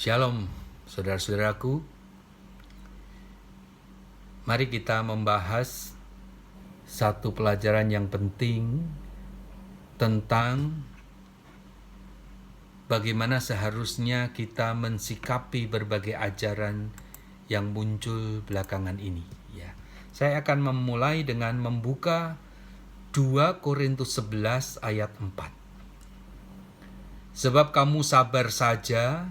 Shalom, saudara-saudaraku. Mari kita membahas satu pelajaran yang penting tentang bagaimana seharusnya kita mensikapi berbagai ajaran yang muncul belakangan ini. Ya, saya akan memulai dengan membuka 2 Korintus 11 ayat 4. Sebab kamu sabar saja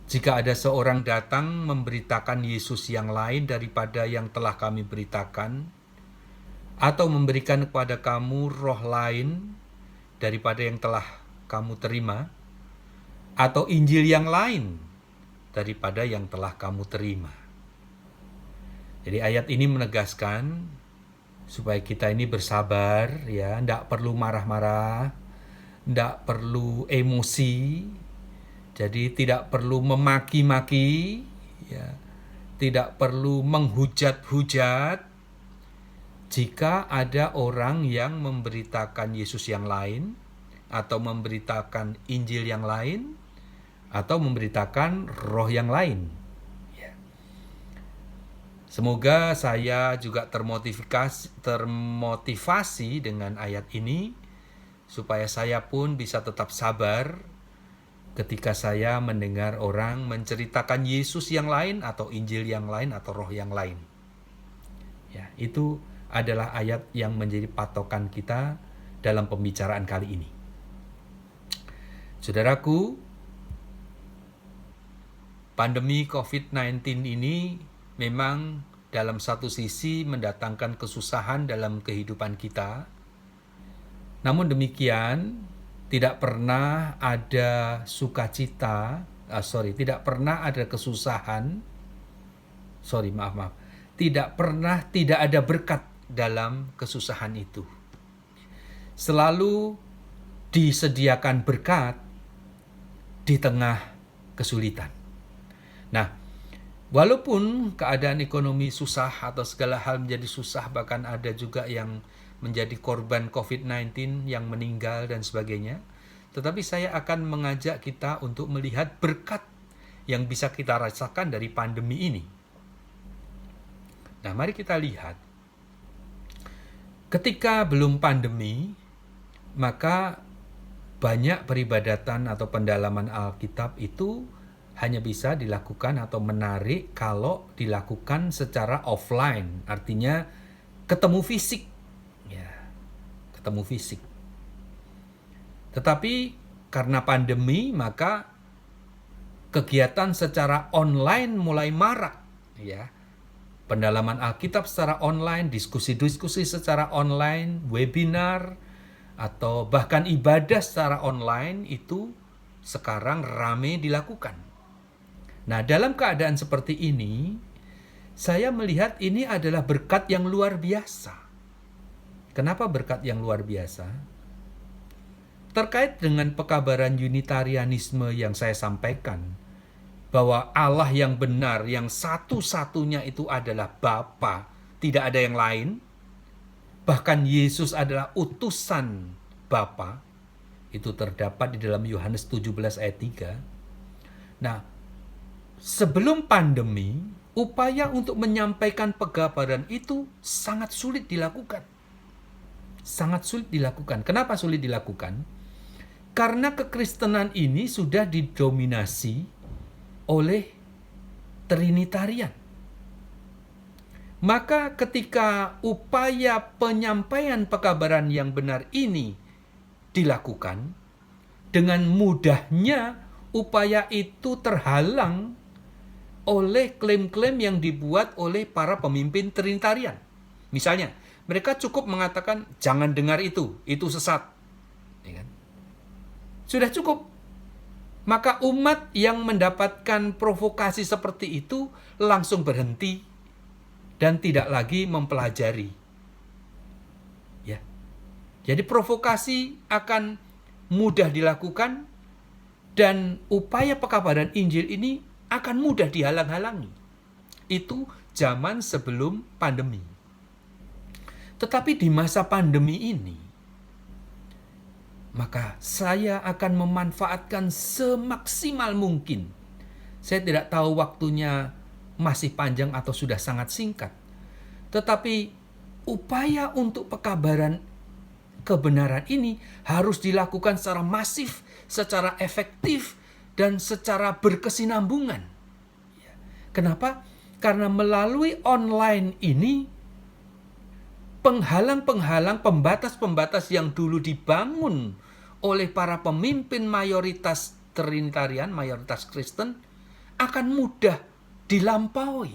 jika ada seorang datang memberitakan Yesus yang lain daripada yang telah kami beritakan, atau memberikan kepada kamu roh lain daripada yang telah kamu terima, atau Injil yang lain daripada yang telah kamu terima. Jadi ayat ini menegaskan supaya kita ini bersabar, ya, tidak perlu marah-marah, tidak perlu emosi. Jadi tidak perlu memaki-maki, ya, tidak perlu menghujat-hujat. Jika ada orang yang memberitakan Yesus yang lain, atau memberitakan Injil yang lain, atau memberitakan roh yang lain. Ya. Semoga saya juga termotivasi dengan ayat ini, supaya saya pun bisa tetap sabar ketika saya mendengar orang menceritakan Yesus yang lain, atau Injil yang lain, atau roh yang lain. Ya, itu adalah ayat yang menjadi patokan kita dalam pembicaraan kali ini. Saudaraku, pandemi COVID-19 ini memang dalam satu sisi mendatangkan kesusahan dalam kehidupan kita. Namun demikian, tidak pernah ada tidak pernah ada kesusahan, tidak ada berkat dalam kesusahan itu. Selalu disediakan berkat di tengah kesulitan. Nah, walaupun keadaan ekonomi susah atau segala hal menjadi susah, bahkan ada juga yang menjadi korban COVID-19 yang meninggal dan sebagainya, tetapi saya akan mengajak kita untuk melihat berkat yang bisa kita rasakan dari pandemi ini. Nah, mari kita lihat. Ketika belum pandemi, maka banyak peribadatan atau pendalaman Alkitab itu hanya bisa dilakukan atau menarik kalau dilakukan secara offline, artinya ketemu fisik. Ketemu fisik. Tetapi karena pandemi, maka kegiatan secara online mulai marak, ya. Pendalaman Alkitab secara online, diskusi-diskusi secara online, webinar, atau bahkan ibadah secara online itu sekarang ramai dilakukan. Nah, dalam keadaan seperti ini, saya melihat ini adalah berkat yang luar biasa. Kenapa berkat yang luar biasa? Terkait dengan pekabaran Unitarianisme yang saya sampaikan, bahwa Allah yang benar, yang satu-satunya itu adalah Bapa, tidak ada yang lain. Bahkan Yesus adalah utusan Bapa. Itu terdapat di dalam Yohanes 17 ayat 3. Nah, sebelum pandemi, upaya untuk menyampaikan pekabaran itu sangat sulit dilakukan. Sangat sulit dilakukan. Kenapa sulit dilakukan? Karena kekristenan ini sudah didominasi oleh Trinitarian. Maka ketika upaya penyampaian pekabaran yang benar ini dilakukan, dengan mudahnya upaya itu terhalang oleh klaim-klaim yang dibuat oleh para pemimpin Trinitarian. Misalnya, mereka cukup mengatakan, jangan dengar itu sesat. Ya kan? Sudah cukup. Maka umat yang mendapatkan provokasi seperti itu langsung berhenti dan tidak lagi mempelajari. Ya. Jadi provokasi akan mudah dilakukan dan upaya pekabaran Injil ini akan mudah dihalang-halangi. Itu zaman sebelum pandemi. Tetapi di masa pandemi ini, maka saya akan memanfaatkan semaksimal mungkin Saya tidak tahu waktunya masih panjang atau sudah sangat singkat. Tetapi upaya untuk pekabaran kebenaran ini harus dilakukan secara masif, secara efektif, dan secara berkesinambungan. Kenapa? Karena melalui online ini, penghalang-penghalang, pembatas-pembatas yang dulu dibangun oleh para pemimpin mayoritas Trinitarian, mayoritas Kristen, akan mudah dilampaui.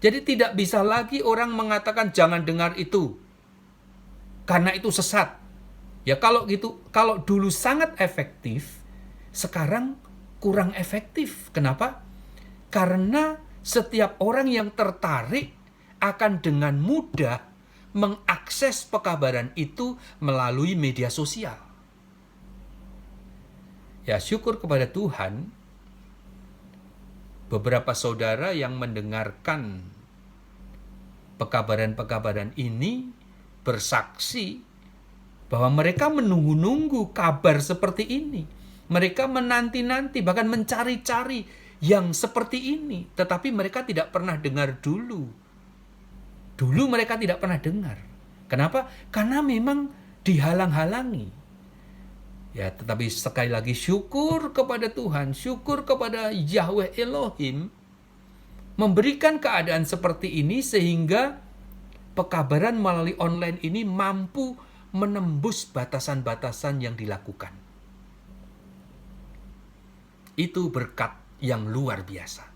Jadi tidak bisa lagi orang mengatakan jangan dengar itu, karena itu sesat. Ya kalau gitu, kalau dulu sangat efektif, sekarang kurang efektif. Kenapa? Karena setiap orang yang tertarik akan dengan mudah mengakses pekabaran itu melalui media sosial. Ya, syukur kepada Tuhan, beberapa saudara yang mendengarkan pekabaran-pekabaran ini bersaksi bahwa mereka menunggu-nunggu kabar seperti ini. Mereka menanti-nanti, bahkan mencari-cari yang seperti ini. Tetapi mereka tidak pernah dengar dulu. Dulu mereka tidak pernah dengar. Kenapa? Karena memang dihalang-halangi. Ya, tetapi sekali lagi syukur kepada Tuhan, syukur kepada Yahweh Elohim, memberikan keadaan seperti ini sehingga pekabaran melalui online ini mampu menembus batasan-batasan yang dilakukan. Itu berkat yang luar biasa.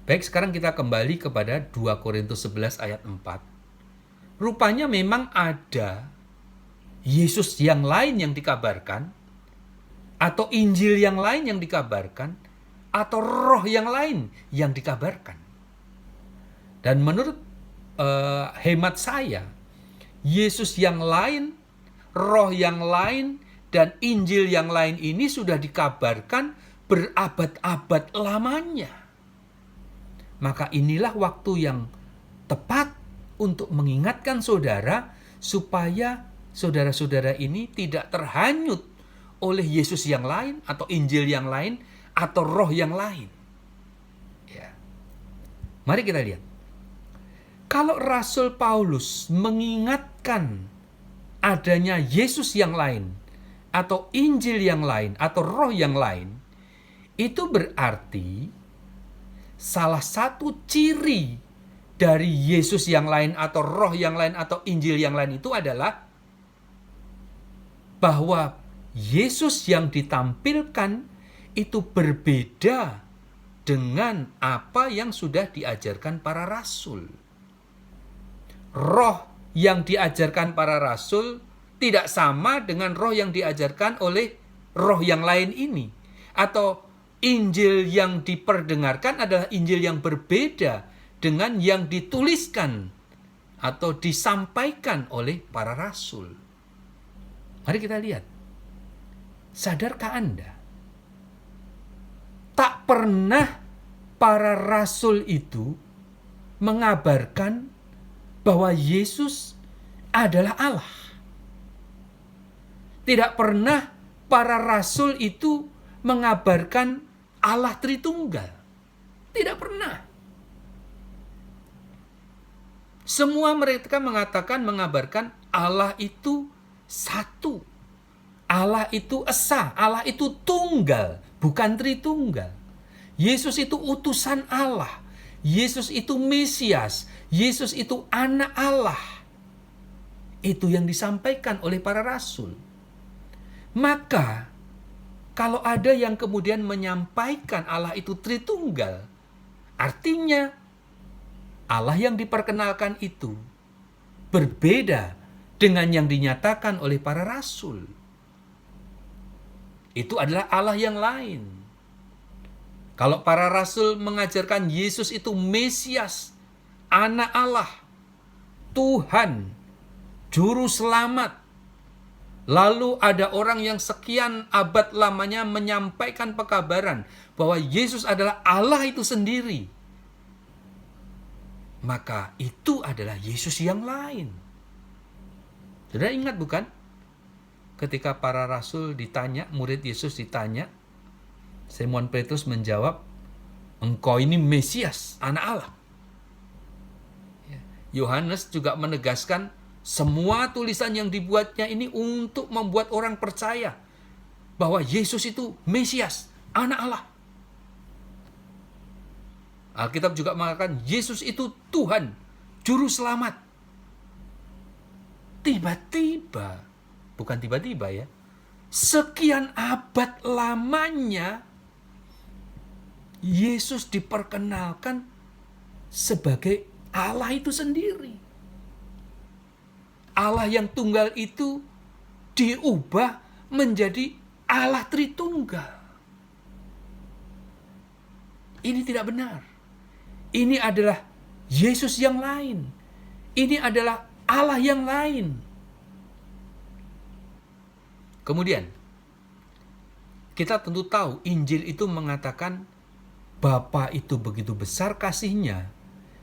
Baik, sekarang kita kembali kepada 2 Korintus 11 ayat 4. Rupanya memang ada Yesus yang lain yang dikabarkan, atau Injil yang lain yang dikabarkan, atau roh yang lain yang dikabarkan. Dan menurut hemat saya, Yesus yang lain, roh yang lain, dan Injil yang lain ini sudah dikabarkan berabad-abad lamanya. Maka inilah waktu yang tepat untuk mengingatkan saudara supaya saudara-saudara ini tidak terhanyut oleh Yesus yang lain, atau Injil yang lain, atau roh yang lain. Ya. Mari kita lihat. Kalau Rasul Paulus mengingatkan adanya Yesus yang lain, atau Injil yang lain, atau roh yang lain, itu berarti salah satu ciri dari Yesus yang lain, atau roh yang lain, atau Injil yang lain itu adalah bahwa Yesus yang ditampilkan itu berbeda dengan apa yang sudah diajarkan para rasul. Roh yang diajarkan para rasul tidak sama dengan roh yang diajarkan oleh roh yang lain ini. Atau Injil yang diperdengarkan adalah Injil yang berbeda dengan yang dituliskan atau disampaikan oleh para rasul. Mari kita lihat. Sadarkah Anda? Tak pernah para rasul itu mengabarkan bahwa Yesus adalah Allah. Tidak pernah para rasul itu mengabarkan Allah Tritunggal. Tidak pernah. Semua mereka mengabarkan Allah itu satu. Allah itu esa, Allah itu tunggal, bukan Tritunggal. Yesus itu utusan Allah. Yesus itu Mesias. Yesus itu anak Allah. Itu yang disampaikan oleh para rasul. Maka, kalau ada yang kemudian menyampaikan Allah itu Tritunggal, artinya Allah yang diperkenalkan itu berbeda dengan yang dinyatakan oleh para rasul. Itu adalah Allah yang lain. Kalau para rasul mengajarkan Yesus itu Mesias, anak Allah, Tuhan, Juru Selamat. Lalu ada orang yang sekian abad lamanya menyampaikan pekabaran bahwa Yesus adalah Allah itu sendiri. Maka itu adalah Yesus yang lain. Sudah ingat bukan? Ketika para rasul ditanya, murid Yesus ditanya, Simon Petrus menjawab, engkau ini Mesias, anak Allah. Yohanes juga menegaskan semua tulisan yang dibuatnya ini untuk membuat orang percaya bahwa Yesus itu Mesias, anak Allah. Alkitab juga mengatakan Yesus itu Tuhan, Juru Selamat. Tiba-tiba, bukan tiba-tiba ya, sekian abad lamanya Yesus diperkenalkan sebagai Allah itu sendiri. Allah yang tunggal itu diubah menjadi Allah Tritunggal. Ini tidak benar. Ini adalah Yesus yang lain. Ini adalah Allah yang lain. Kemudian, kita tentu tahu Injil itu mengatakan Bapa itu begitu besar kasihnya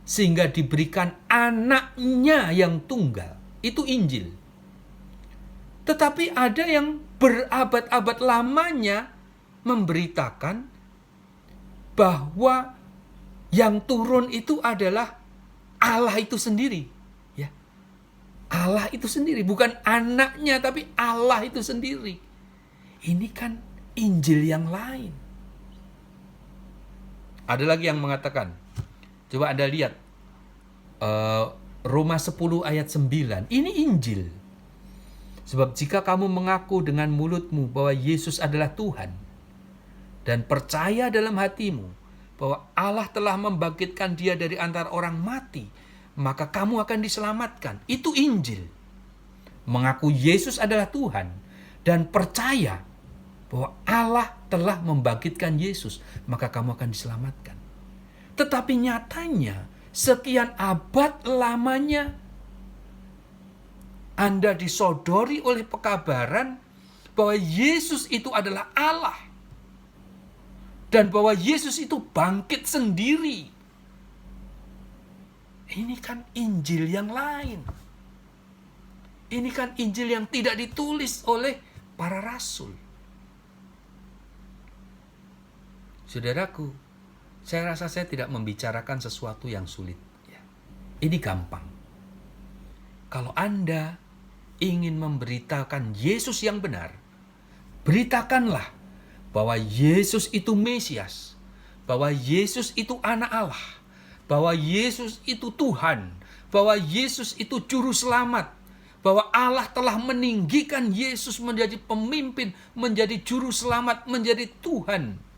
sehingga diberikan anaknya yang tunggal. Itu Injil. Tetapi ada yang berabad-abad lamanya memberitakan bahwa yang turun itu adalah Allah itu sendiri. Ya. Allah itu sendiri, bukan anaknya tapi Allah itu sendiri. Ini kan Injil yang lain. Ada lagi yang mengatakan, coba Anda lihat Roma 10 ayat 9. Ini Injil. Sebab jika kamu mengaku dengan mulutmu bahwa Yesus adalah Tuhan dan percaya dalam hatimu bahwa Allah telah membangkitkan dia dari antara orang mati, maka kamu akan diselamatkan. Itu Injil. Mengaku Yesus adalah Tuhan dan percaya bahwa Allah telah membangkitkan Yesus, maka kamu akan diselamatkan. Tetapi nyatanya sekian abad lamanya Anda disodori oleh pekabaran bahwa Yesus itu adalah Allah dan bahwa Yesus itu bangkit sendiri. Ini kan Injil yang lain. Ini kan Injil yang tidak ditulis oleh para rasul. Saudaraku, saya rasa saya tidak membicarakan sesuatu yang sulit. Ini gampang. Kalau Anda ingin memberitakan Yesus yang benar, beritakanlah bahwa Yesus itu Mesias, bahwa Yesus itu anak Allah, bahwa Yesus itu Tuhan, bahwa Yesus itu Juru Selamat, bahwa Allah telah meninggikan Yesus menjadi pemimpin, menjadi Juru Selamat, menjadi Tuhan.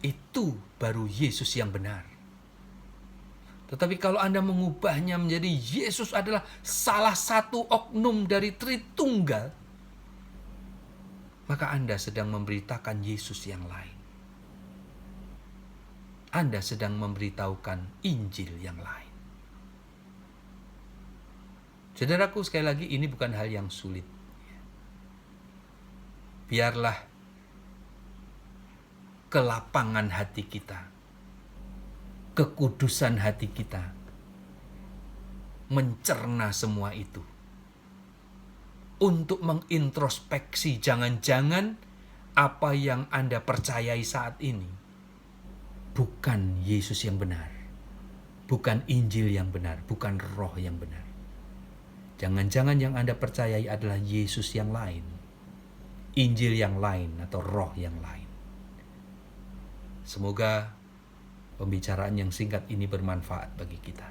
Itu baru Yesus yang benar. Tetapi kalau Anda mengubahnya menjadi Yesus adalah salah satu oknum dari Tritunggal, maka Anda sedang memberitakan Yesus yang lain. Anda sedang memberitahukan Injil yang lain. Saudaraku, sekali lagi ini bukan hal yang sulit. Biarlah kelapangan hati kita, kekudusan hati kita mencerna semua itu. Untuk mengintrospeksi jangan-jangan apa yang Anda percayai saat ini bukan Yesus yang benar, bukan Injil yang benar, bukan Roh yang benar. Jangan-jangan yang Anda percayai adalah Yesus yang lain, Injil yang lain atau Roh yang lain. Semoga pembicaraan yang singkat ini bermanfaat bagi kita.